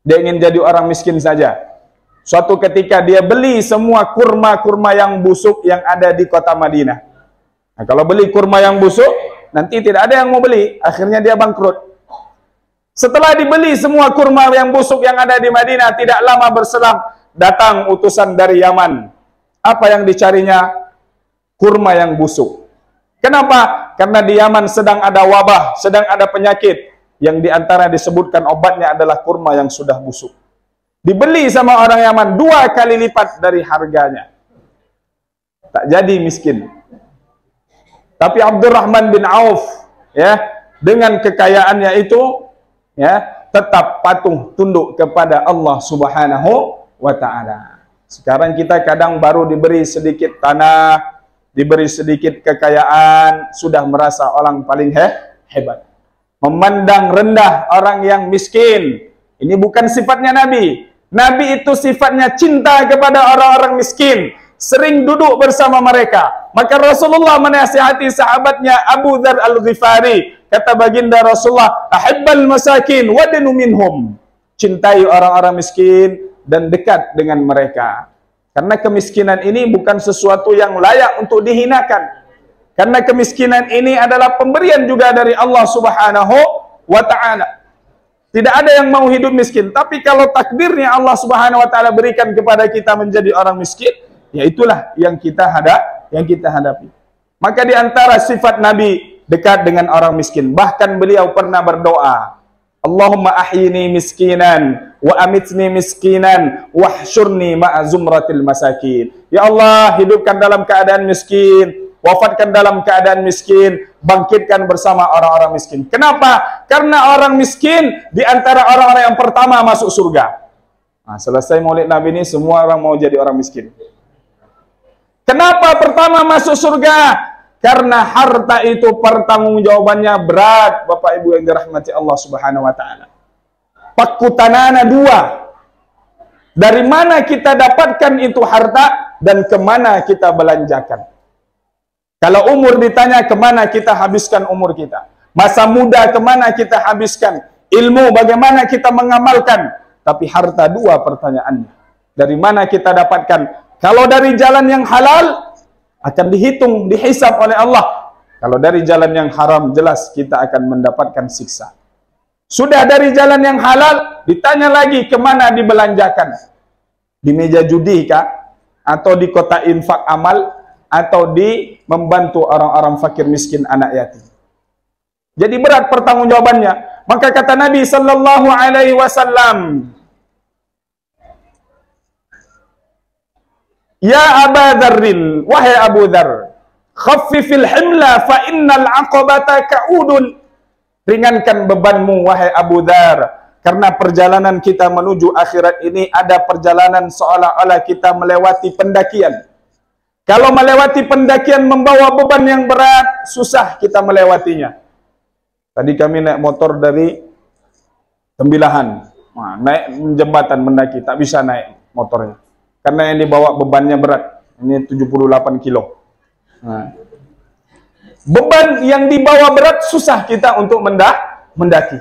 Dia ingin jadi orang miskin saja. Suatu ketika dia beli semua kurma-kurma yang busuk yang ada di kota Madinah. Nah, kalau beli kurma yang busuk, nanti tidak ada yang mau beli. Akhirnya dia bangkrut. Setelah dibeli semua kurma yang busuk yang ada di Madinah, tidak lama berselang, datang utusan dari Yaman. Apa yang dicarinya? Kurma yang busuk. Kenapa? Karena di Yaman sedang ada wabah, sedang ada penyakit. Yang diantara disebutkan obatnya adalah kurma yang sudah busuk. Dibeli sama orang Yaman 2 kali lipat dari harganya. Tak jadi miskin. Tapi Abdurrahman bin Auf, ya, dengan kekayaannya itu, ya, tetap patuh tunduk kepada Allah subhanahu wa ta'ala. Sekarang kita kadang baru diberi sedikit tanah, diberi sedikit kekayaan, sudah merasa orang paling hebat. Memandang rendah orang yang miskin. Ini bukan sifatnya Nabi. Nabi itu sifatnya cinta kepada orang-orang miskin. Sering duduk bersama mereka. Maka Rasulullah menasihati sahabatnya Abu Dzar Al-Ghifari. Kata baginda Rasulullah, ahibbal masakin wadnu minhum. Cintai orang-orang miskin dan dekat dengan mereka. Karena kemiskinan ini bukan sesuatu yang layak untuk dihinakan. Karena kemiskinan ini adalah pemberian juga dari Allah subhanahu wa ta'ala. Tidak ada yang mau hidup miskin. Tapi kalau takdirnya Allah subhanahu wa ta'ala berikan kepada kita menjadi orang miskin, ya itulah yang kita hadapi. Maka di antara sifat Nabi dekat dengan orang miskin. Bahkan beliau pernah berdoa. Allahumma ahyini miskinan wa amitni miskinan wahsyurni ma'a zumratil masakin. Ya Allah, hidupkan dalam keadaan miskin, wafatkan dalam keadaan miskin, bangkitkan bersama orang-orang miskin. Kenapa? Karena orang miskin di antara orang-orang yang pertama masuk surga. Nah, selesai maulid Nabi ini semua orang mau jadi orang miskin. Kenapa pertama masuk surga? Karena harta itu pertanggungjawabannya berat, Bapak Ibu yang dirahmati Allah Subhanahu wa taala. Pakutanana dua. Dari mana kita dapatkan itu harta dan kemana kita belanjakan? Kalau umur ditanya kemana kita habiskan umur kita? Masa muda kemana kita habiskan? Ilmu bagaimana kita mengamalkan? Tapi harta dua pertanyaannya. Dari mana kita dapatkan? Kalau dari jalan yang halal akan dihitung, dihisab oleh Allah. Kalau dari jalan yang haram, jelas kita akan mendapatkan siksa. Sudah dari jalan yang halal, ditanya lagi kemana dibelanjakan? Di meja judi kah? Atau di kota infak amal? Atau di membantu orang-orang fakir miskin anak yatim? Jadi berat pertanggungjawabannya. Maka kata Nabi sallallahu alaihi wasallam, Ya Aba Dzarrin, wahai Abu Dzar, khaffifil himla fa innal aqabata ka'udun. Ringankan bebanmu wahai Abu Dzar, karena perjalanan kita menuju akhirat ini ada perjalanan seolah-olah kita melewati pendakian. Kalau melewati pendakian membawa beban yang berat, susah kita melewatinya. Tadi kami naik motor dari Tembilahan, naik jembatan mendaki, tak bisa naik motornya. Karena yang dibawa bebannya berat. Ini 78 kilo. Nah, beban yang dibawa berat susah kita untuk mendaki.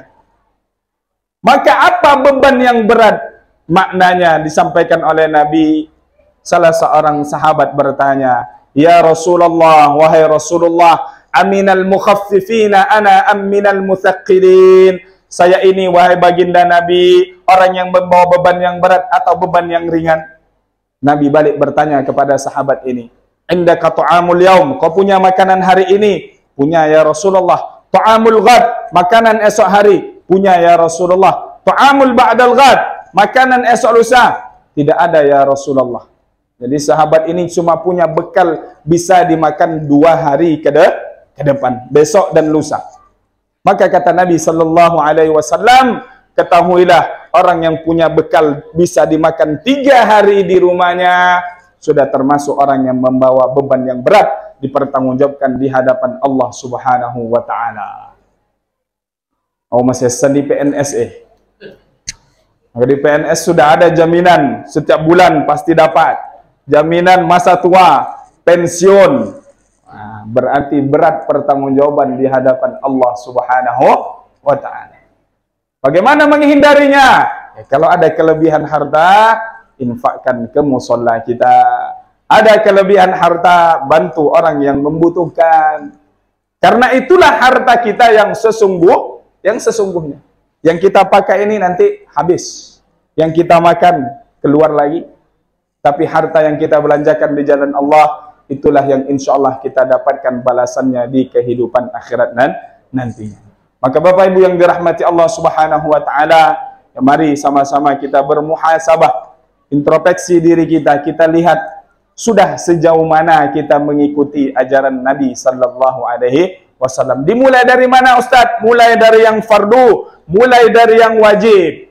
Maka apa beban yang berat? Maknanya disampaikan oleh Nabi. Salah seorang sahabat bertanya, Ya Rasulullah, wahai Rasulullah, aminal mukhaffifina ana aminal muthaqqilin. Saya ini wahai baginda Nabi, orang yang membawa beban yang berat atau beban yang ringan? Nabi balik bertanya kepada sahabat ini, Indaka ta'amul yaum, kau punya makanan hari ini? Punya ya Rasulullah. Ta'amul ghad, makanan esok hari? Punya ya Rasulullah. Ta'amul ba'dal ghad, makanan esok lusa? Tidak ada ya Rasulullah. Jadi sahabat ini cuma punya bekal bisa dimakan 2 hari ke depan, besok dan lusa. Maka kata Nabi sallallahu alaihi wasallam, ketahuilah, orang yang punya bekal bisa dimakan 3 hari di rumahnya, sudah termasuk orang yang membawa beban yang berat, dipertanggungjawabkan di hadapan Allah Subhanahu wa ta'ala. Oh, masih di PNS Di PNS sudah ada jaminan, setiap bulan pasti dapat. Jaminan masa tua, pensiun. Nah, berarti berat pertanggungjawaban di hadapan Allah Subhanahu wa ta'ala. Bagaimana menghindarinya? Ya, kalau ada kelebihan harta, infakkan ke musola kita. Ada kelebihan harta, bantu orang yang membutuhkan. Karena itulah harta kita yang sesungguhnya. Yang kita pakai ini nanti habis. Yang kita makan keluar lagi. Tapi harta yang kita belanjakan di jalan Allah, itulah yang insya Allah kita dapatkan balasannya di kehidupan akhirat nantinya. Maka Bapak Ibu yang dirahmati Allah Subhanahu wa taala, ya mari sama-sama kita bermuhasabah, introspeksi diri kita, kita lihat sudah sejauh mana kita mengikuti ajaran Nabi sallallahu alaihi wasallam. Dimulai dari mana Ustaz? Mulai dari yang fardu, mulai dari yang wajib.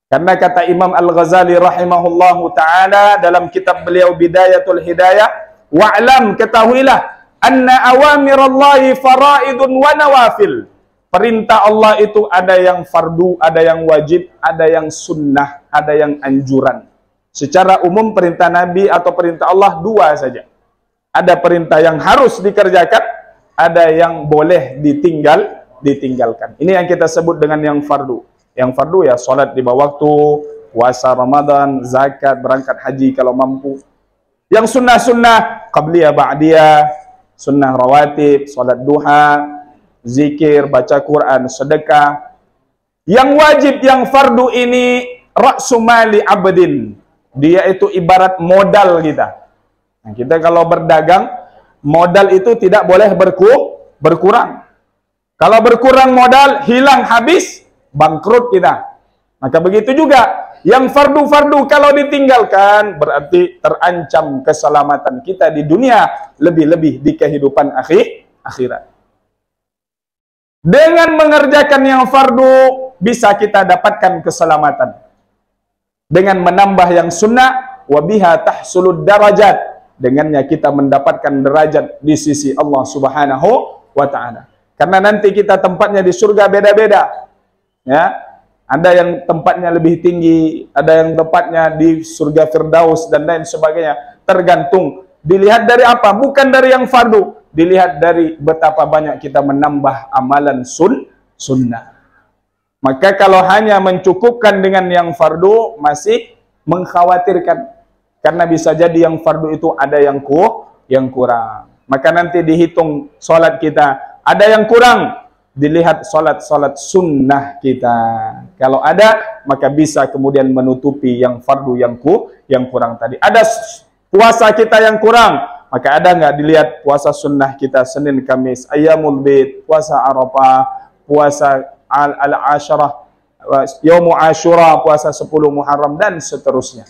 Karena kata Imam Al-Ghazali rahimahullahu taala dalam kitab beliau Bidayatul Hidayah, wa'lam, ketahuilah, anna awamirallahi faraidun wa nawafil. Perintah Allah itu ada yang fardu, ada yang wajib, ada yang sunnah, ada yang anjuran. Secara umum perintah Nabi atau perintah Allah 2 saja. Ada perintah yang harus dikerjakan, ada yang boleh ditinggalkan. Ini yang kita sebut dengan yang fardu. Yang fardu ya sholat di bawah waktu, puasa Ramadan, zakat, berangkat haji kalau mampu. Yang sunnah-sunnah, qabliyah, ba'diyah, sunnah rawatib, sholat duha, zikir, baca Quran, sedekah. Yang wajib, yang fardu ini ra'su mali abdin. Dia itu ibarat modal kita. Nah, kita kalau berdagang, modal itu tidak boleh berkurang. Kalau berkurang modal, hilang habis bangkrut kita. Maka begitu juga yang fardu-fardu kalau ditinggalkan berarti terancam keselamatan kita di dunia, lebih-lebih di kehidupan akhirat. Dengan mengerjakan yang fardu bisa kita dapatkan keselamatan. Dengan menambah yang sunnah, wabiha tahsulud darajat. Dengannya kita mendapatkan derajat di sisi Allah Subhanahu wa ta'ala. Karena nanti kita tempatnya di surga beda-beda. Ya. Ada yang tempatnya lebih tinggi, ada yang tempatnya di surga Firdaus dan lain sebagainya. Tergantung. Dilihat dari apa? Bukan dari yang fardu. Dilihat dari betapa banyak kita menambah amalan sunnah. Maka kalau hanya mencukupkan dengan yang fardu masih mengkhawatirkan. Karena bisa jadi yang fardu itu ada yang kurang. Maka nanti dihitung sholat kita. Ada yang kurang. Dilihat sholat sunnah kita. Kalau ada, maka bisa kemudian menutupi yang fardu yang kurang tadi. Ada puasa kita yang kurang, maka ada nggak dilihat puasa sunnah kita Senin, Kamis, Ayyamul Bid, puasa Arafah, puasa Al-Asyrah, Yaumu Ashura, puasa 10 Muharram, dan seterusnya.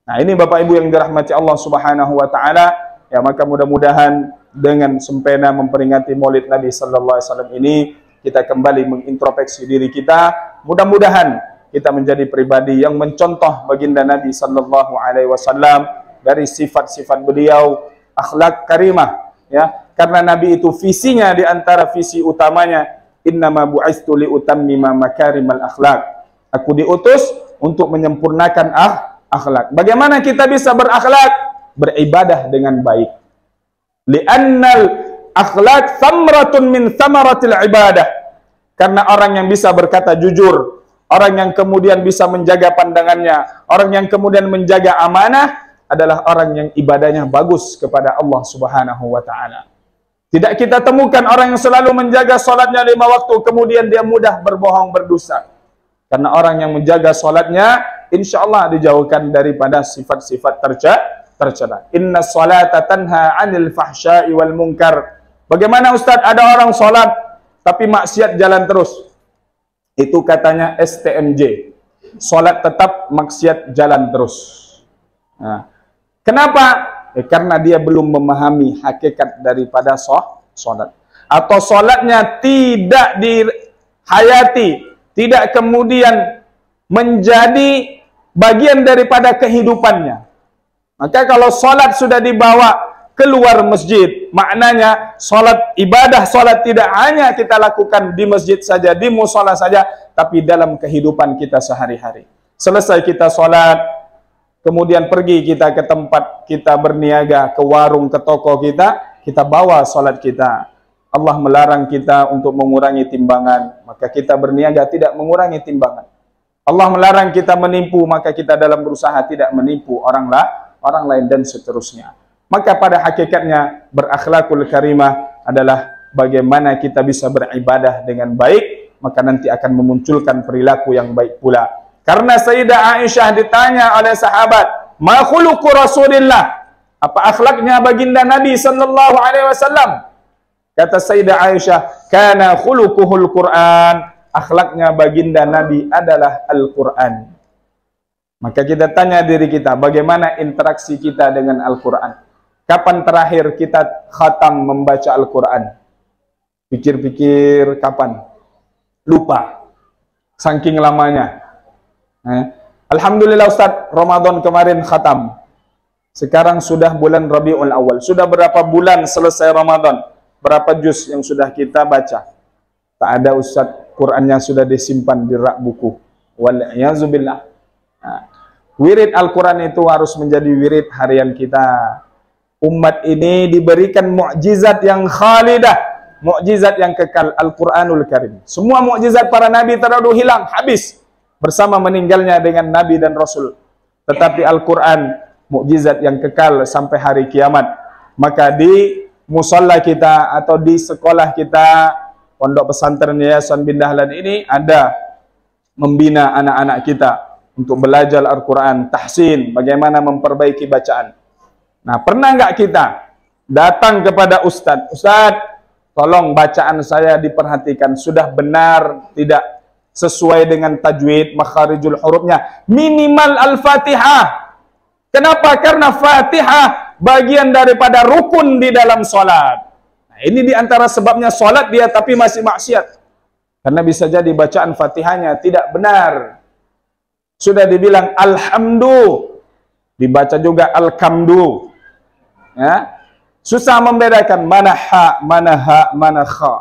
Nah ini Bapak Ibu yang dirahmati Allah Subhanahu wa ta'ala, ya maka mudah-mudahan dengan sempena memperingati Maulid Nabi sallallahu alaihi wasallam ini kita kembali mengintrospeksi diri kita. Mudah-mudahan kita menjadi pribadi yang mencontoh baginda Nabi sallallahu alaihi wasallam dari sifat-sifat beliau, akhlak karimah, ya. Karena Nabi itu visinya di antara visi utamanya, innama bu'istu li utammima makarimal akhlak. Aku diutus untuk menyempurnakan akhlak. Bagaimana kita bisa berakhlak? Beribadah dengan baik. Li'annal akhlak thamratun min thamaratil ibadah. Karena orang yang bisa berkata jujur, orang yang kemudian bisa menjaga pandangannya, orang yang kemudian menjaga amanah adalah orang yang ibadahnya bagus kepada Allah Subhanahu wa ta'ala. Tidak kita temukan orang yang selalu menjaga salatnya 5 waktu kemudian dia mudah berbohong, berdosa. Karena orang yang menjaga salatnya insyaallah dijauhkan daripada sifat-sifat tercela. Inna salata tanha 'anil fahsya'i wal munkar. Bagaimana Ustaz ada orang salat tapi maksiat jalan terus? Itu katanya STMJ. Salat tetap, maksiat jalan terus. Nah, kenapa? Karena dia belum memahami hakikat daripada salat. Atau salatnya tidak dihayati, tidak kemudian menjadi bagian daripada kehidupannya. Maka kalau salat sudah dibawa keluar masjid, maknanya salat, ibadah salat tidak hanya kita lakukan di masjid saja, di mushola saja, tapi dalam kehidupan kita sehari-hari. Selesai kita salat, kemudian pergi kita ke tempat kita berniaga, ke warung, ke toko kita bawa salat kita. Allah melarang kita untuk mengurangi timbangan, maka kita berniaga tidak mengurangi timbangan. Allah melarang kita menipu, maka kita dalam berusaha tidak menipu orang lain dan seterusnya. Maka pada hakikatnya berakhlakul karimah adalah bagaimana kita bisa beribadah dengan baik, maka nanti akan memunculkan perilaku yang baik pula. Karena Sayyidah Aisyah ditanya oleh sahabat, "Ma khuluqu Rasulillah?" Apa akhlaknya baginda Nabi sallallahu alaihi wasallam? Kata Sayyidah Aisyah, "Kana khuluquhul Qur'an." Akhlaknya baginda Nabi adalah Al-Qur'an. Maka kita tanya diri kita, bagaimana interaksi kita dengan Al-Quran? Kapan terakhir kita khatam membaca Al-Quran? Pikir-pikir kapan? Lupa. Saking lamanya. Alhamdulillah Ustaz, Ramadan kemarin khatam. Sekarang sudah bulan Rabiul Awal. Sudah berapa bulan selesai Ramadan? Berapa juz yang sudah kita baca? Tak ada Ustaz, Qurannya sudah disimpan di rak buku. Wal'iyazubillah. Nah, wirid Al-Quran itu harus menjadi wirid harian kita. Umat ini diberikan mukjizat yang khalidah, mukjizat yang kekal, Al-Quranul Karim. Semua mukjizat para nabi terlalu hilang, habis bersama meninggalnya dengan nabi dan rasul. Tetapi Al-Quran mukjizat yang kekal sampai hari kiamat. Maka di musalla kita atau di sekolah kita, Pondok Pesantren Yayasan bin Dahlan ini ada membina anak-anak kita untuk belajar Al-Quran, tahsin, bagaimana memperbaiki bacaan. Nah, pernah nggak kita datang kepada Ustadz, Ustadz, tolong bacaan saya diperhatikan, sudah benar tidak sesuai dengan tajwid, makharijul hurufnya, minimal Al-Fatihah. Kenapa? Karena Fatihah bagian daripada rukun di dalam salat. Nah, ini diantara sebabnya salat dia tapi masih maksiat. Karena bisa jadi bacaan Fatihahnya tidak benar. Sudah dibilang alhamdu, dibaca juga alkamdu. Ya. Susah membedakan mana ha, mana kha.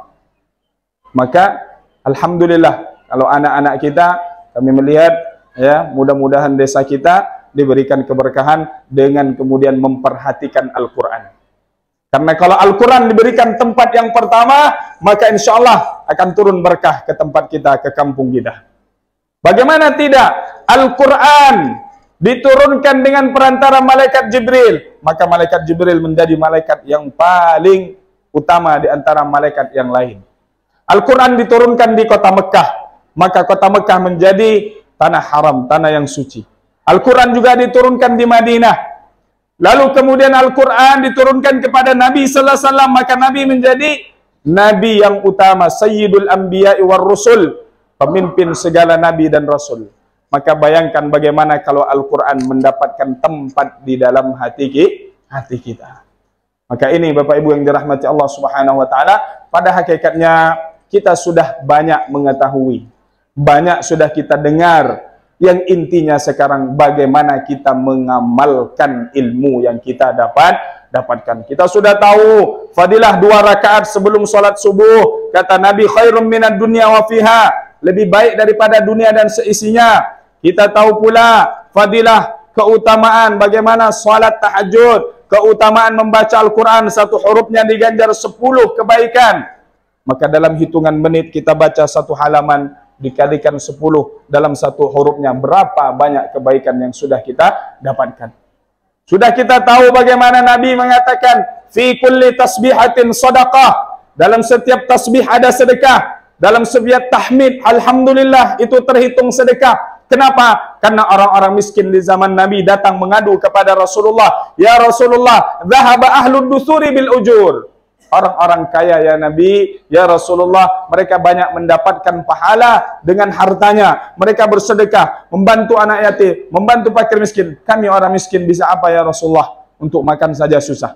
Maka alhamdulillah kalau anak-anak kita, kami melihat ya, mudah-mudahan desa kita diberikan keberkahan dengan kemudian memperhatikan Al-Quran. Karena kalau Al-Quran diberikan tempat yang pertama, maka insya Allah akan turun berkah ke tempat kita, ke kampung kita. Bagaimana tidak? Al-Quran diturunkan dengan perantara malaikat Jibril, maka malaikat Jibril menjadi malaikat yang paling utama di antara malaikat yang lain. Al-Quran diturunkan di kota Mekah, maka kota Mekah menjadi tanah haram, tanah yang suci. Al-Quran juga diturunkan di Madinah, lalu kemudian Al-Quran diturunkan kepada Nabi Sallallahu Alaihi Wasallam, maka Nabi menjadi Nabi yang utama, Sayyidul Anbiya'i war Rusul, pemimpin segala Nabi dan Rasul. Maka bayangkan bagaimana kalau Al-Quran mendapatkan tempat di dalam hati kita. Maka ini Bapak Ibu yang dirahmati Allah Subhanahu wa Ta'ala, pada hakikatnya kita sudah banyak mengetahui, banyak sudah kita dengar. Yang intinya sekarang bagaimana kita mengamalkan ilmu yang kita dapatkan. Kita sudah tahu fadilah 2 rakaat sebelum sholat subuh. Kata Nabi, khairum minad dunya wa fiha, lebih baik daripada dunia dan seisinya. Kita tahu pula fadilah, keutamaan bagaimana salat tahajud, keutamaan membaca Al-Quran, satu hurufnya diganjar 10 kebaikan. Maka dalam hitungan menit kita baca satu halaman, dikalikan 10 dalam satu hurufnya, berapa banyak kebaikan yang sudah kita dapatkan. Sudah kita tahu bagaimana Nabi mengatakan, fi kulli tasbihatin sadaqah, dalam setiap tasbih ada sedekah, dalam setiap tahmid alhamdulillah itu terhitung sedekah. Kenapa? Karena orang-orang miskin di zaman Nabi datang mengadu kepada Rasulullah, ya Rasulullah, dhahaba ahlud dusuri bil ujur. Orang-orang kaya ya Nabi, ya Rasulullah, mereka banyak mendapatkan pahala dengan hartanya. Mereka bersedekah, membantu anak yatim, membantu fakir miskin. Kami orang miskin bisa apa ya Rasulullah? Untuk makan saja susah.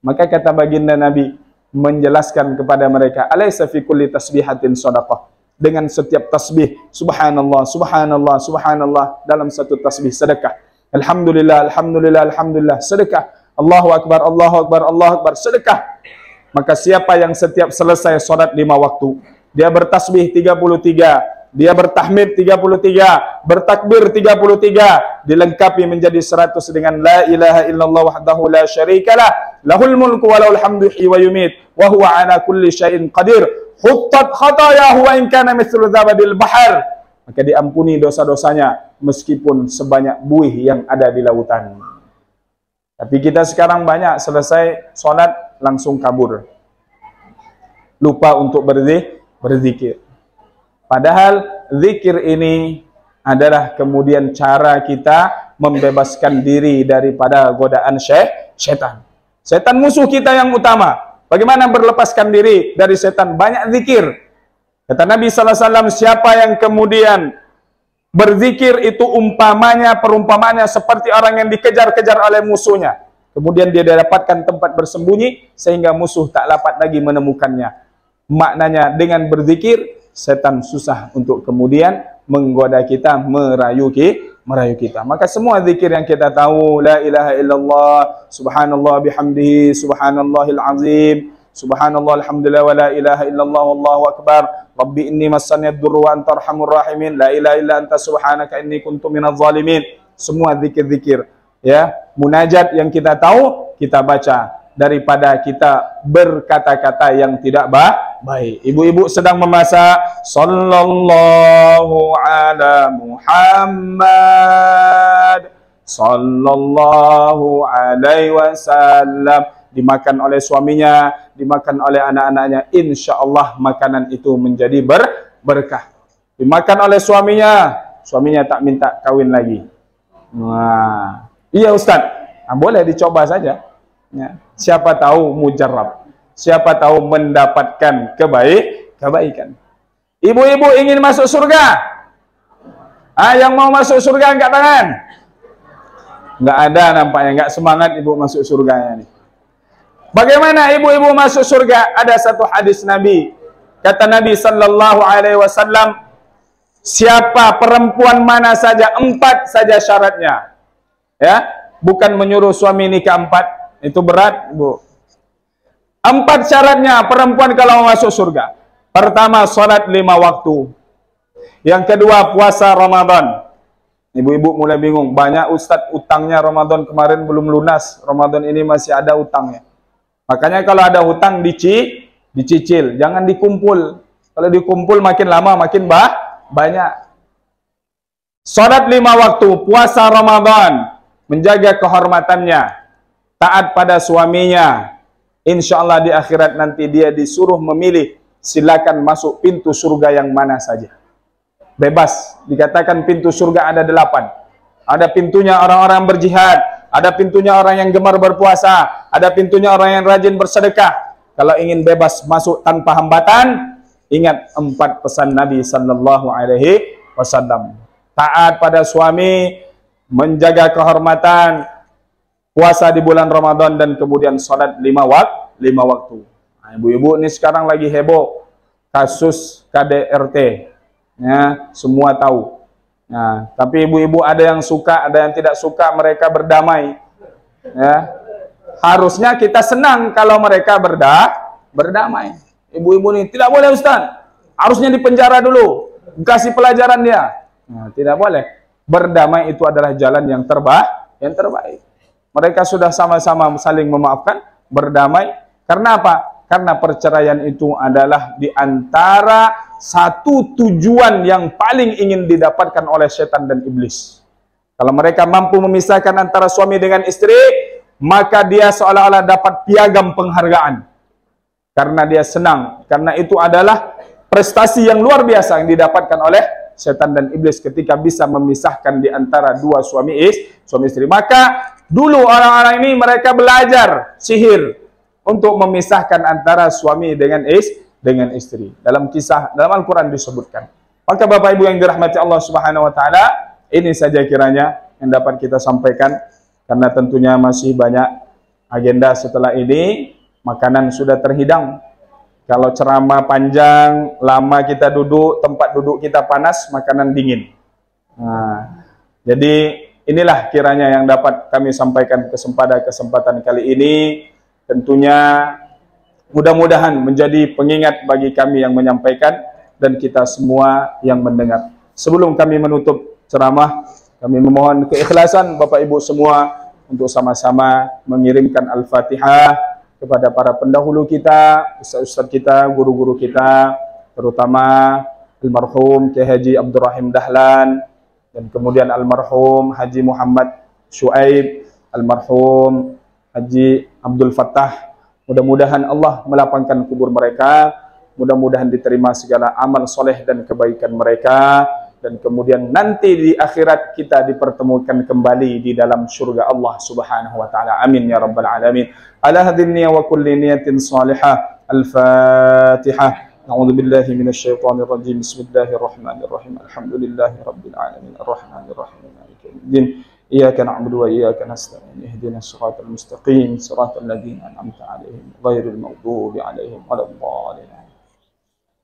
Maka kata baginda Nabi menjelaskan kepada mereka, alaysa fi kulli tasbihatin shadaqah. Dengan setiap tasbih, subhanallah, subhanallah, subhanallah, dalam satu tasbih sedekah. Alhamdulillah, alhamdulillah, alhamdulillah, sedekah. Allahu akbar, Allahu akbar, Allahu akbar, sedekah. Maka siapa yang setiap selesai sholat 5 waktu, dia bertasbih 33, dia bertahmid 33, bertakbir 33, dilengkapi menjadi 100 dengan la ilaha illallah wahdahu la syarikalah, lahul mulku wa lahul hamdu wa yumit, wa huwa ala kulli syai'in qadir, huttat khatayahu wa in kana mithlu dzabadil bahar. Maka diampuni dosa-dosanya meskipun sebanyak buih yang ada di lautan. Tapi kita sekarang banyak selesai sholat langsung kabur, lupa untuk berzikir. Padahal zikir ini adalah kemudian cara kita membebaskan diri daripada godaan syaitan. Setan musuh kita yang utama. Bagaimana berlepaskan diri dari setan? Banyak zikir. Kata Nabi sallallahu alaihi wasallam, siapa yang kemudian berzikir itu perumpamannya seperti orang yang dikejar-kejar oleh musuhnya. Kemudian dia dapatkan tempat bersembunyi sehingga musuh tak dapat lagi menemukannya. Maknanya dengan berzikir setan susah untuk kemudian menggoda kita, merayu kita. Maka semua zikir yang kita tahu, la ilaha illallah, subhanallah bihamdihi, subhanallahil azim, subhanallah alhamdulillah wa la ilaha illallah wallahu akbar, rabbi inni massani ad-durru wa anta arhamur rahimin, la ilaha illa anta subhanaka inni kuntu minadh zalimin. Semua zikir-zikir ya, munajat yang kita tahu kita baca daripada kita berkata-kata yang tidak baik. Ibu-ibu sedang memasak, sallallahu ala Muhammad sallallahu alaihi wasallam, dimakan oleh suaminya, dimakan oleh anak-anaknya, insyaallah makanan itu menjadi berkah. Dimakan oleh suaminya tak minta kawin lagi. Nah, iya Ustaz, boleh dicoba saja ya. Siapa tahu mujarrab, siapa tahu mendapatkan kebaikan. Ibu-ibu ingin masuk surga? Yang mau masuk surga angkat tangan. Nggak ada nampaknya, nggak semangat ibu masuk surganya nih. Bagaimana ibu-ibu masuk surga? Ada satu hadis Nabi. Kata Nabi sallallahu alaihi wasallam, siapa perempuan mana saja, 4 saja syaratnya. Ya, bukan menyuruh suami nikah 4, itu berat, Bu. 4 syaratnya perempuan kalau mau masuk surga. Pertama, salat 5 waktu. Yang kedua, puasa Ramadan. Ibu-ibu mulai bingung, banyak ustadz utangnya Ramadan kemarin belum lunas, Ramadan ini masih ada utangnya. Makanya kalau ada hutang dicicil, jangan dikumpul. Kalau dikumpul makin lama makin banyak. Salat 5 waktu, puasa Ramadan, menjaga kehormatannya, taat pada suaminya. Insya Allah di akhirat nanti dia disuruh memilih, silakan masuk pintu surga yang mana saja. Bebas, dikatakan pintu surga ada 8. Ada pintunya orang-orang berjihad, ada pintunya orang yang gemar berpuasa, ada pintunya orang yang rajin bersedekah. Kalau ingin bebas masuk tanpa hambatan, ingat 4 pesan Nabi sallallahu alaihi wasallam. Taat pada suami, menjaga kehormatan, puasa di bulan Ramadan, dan kemudian salat 5 waktu. Nah, ibu-ibu ini sekarang lagi heboh kasus KDRT. Ya, semua tahu. Nah, tapi ibu-ibu ada yang suka, ada yang tidak suka, mereka berdamai. Ya. Harusnya kita senang kalau mereka berdamai. Ibu-ibu ini tidak boleh Ustaz. Harusnya dipenjara dulu, kasih pelajaran dia. Nah, tidak boleh. Berdamai itu adalah jalan yang terbaik. Mereka sudah sama-sama saling memaafkan, berdamai. Karena apa? Karena perceraian itu adalah di antara satu tujuan yang paling ingin didapatkan oleh setan dan iblis. Kalau mereka mampu memisahkan antara suami dengan istri, maka dia seolah-olah dapat piagam penghargaan. Karena dia senang. Karena itu adalah prestasi yang luar biasa yang didapatkan oleh setan dan iblis ketika bisa memisahkan di antara dua suami istri. Maka dulu orang-orang ini mereka belajar sihir untuk memisahkan antara suami dengan istri. Dalam kisah dalam Al-Quran disebutkan. Maka Bapak Ibu yang dirahmati Allah Subhanahu wa taala, ini saja kiranya yang dapat kita sampaikan, karena tentunya masih banyak agenda setelah ini. Makanan sudah terhidang. Kalau ceramah panjang, lama kita duduk, tempat duduk kita panas, makanan dingin. Nah, jadi inilah kiranya yang dapat kami sampaikan kesempatan kali ini. Tentunya mudah-mudahan menjadi pengingat bagi kami yang menyampaikan dan kita semua yang mendengar. Sebelum kami menutup ceramah, kami memohon keikhlasan Bapak Ibu semua untuk sama-sama mengirimkan Al-Fatihah kepada para pendahulu kita, ustaz-ustaz kita, guru-guru kita, terutama almarhum Kiai Haji Abdurrahim Dahlan, dan kemudian almarhum Haji Muhammad Syuaib, almarhum Haji Abdul Fattah. Mudah-mudahan Allah melapangkan kubur mereka, mudah-mudahan diterima segala amal soleh dan kebaikan mereka, dan kemudian nanti di akhirat kita dipertemukan kembali di dalam surga Allah Subhanahu wa taala. Amin ya rabbal alamin. Ala hadhihi niyya wa kulli niyatin salihah. Al-Fatihah. A'udzu billahi minasy syaithanir rajim. Bismillahirrahmanirrahim. Alhamdulillahi rabbil alamin. Arrahmanir rahim. Maliki yaumiddin. Iyyaka na'budu wa iyyaka nasta'in. Ihdinas siratal mustaqim, siratal ladzina an'amta 'alaihim ghairil maghdubi 'alaihim waladdallin.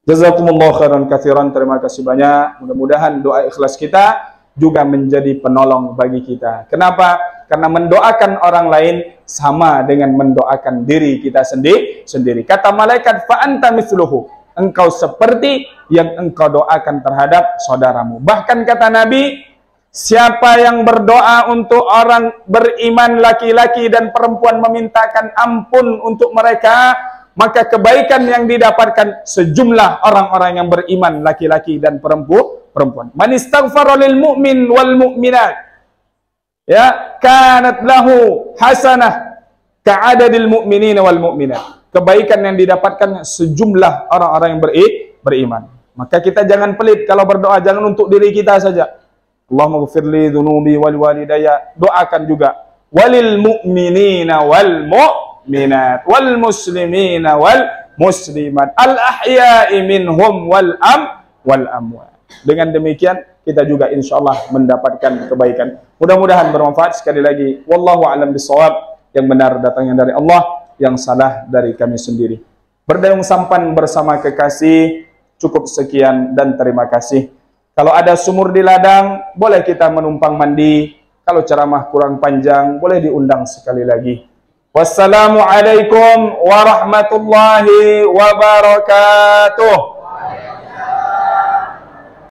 Jazakumullah khairan katsiran. Terima kasih banyak. Mudah-mudahan doa ikhlas kita juga menjadi penolong bagi kita. Kenapa? Karena mendoakan orang lain sama dengan mendoakan diri kita sendiri. Kata malaikat, fa anta mithluhu. Engkau seperti yang engkau doakan terhadap saudaramu. Bahkan kata Nabi, siapa yang berdoa untuk orang beriman laki-laki dan perempuan memintakan ampun untuk mereka, maka kebaikan yang didapatkan sejumlah orang-orang yang beriman laki-laki dan perempuan. Man istaghfara lil mu'min wal mu'minat, ya, kanat lahu hasanah ka'adadil mu'minina wal mu'minat. Kebaikan yang didapatkan sejumlah orang-orang yang beriman. Maka kita jangan pelit kalau berdoa, jangan untuk diri kita saja. Allahumma ghfirli dhunubi wal walidayya. Doakan juga walil mu'minina wal mu'minat wal muslimina wal muslimat al ahya'i minhum wal wal amwat. Dengan demikian kita juga insyaallah mendapatkan kebaikan. Mudah-mudahan bermanfaat. Sekali lagi, wallahu a'lam bishawab. Yang benar datangnya dari Allah, yang salah dari kami sendiri. Berdayung sampan bersama kekasih. Cukup sekian dan terima kasih. Kalau ada sumur di ladang, boleh kita menumpang mandi. Kalau ceramah kurang panjang, boleh diundang sekali lagi. Wassalamualaikum warahmatullahi wabarakatuh.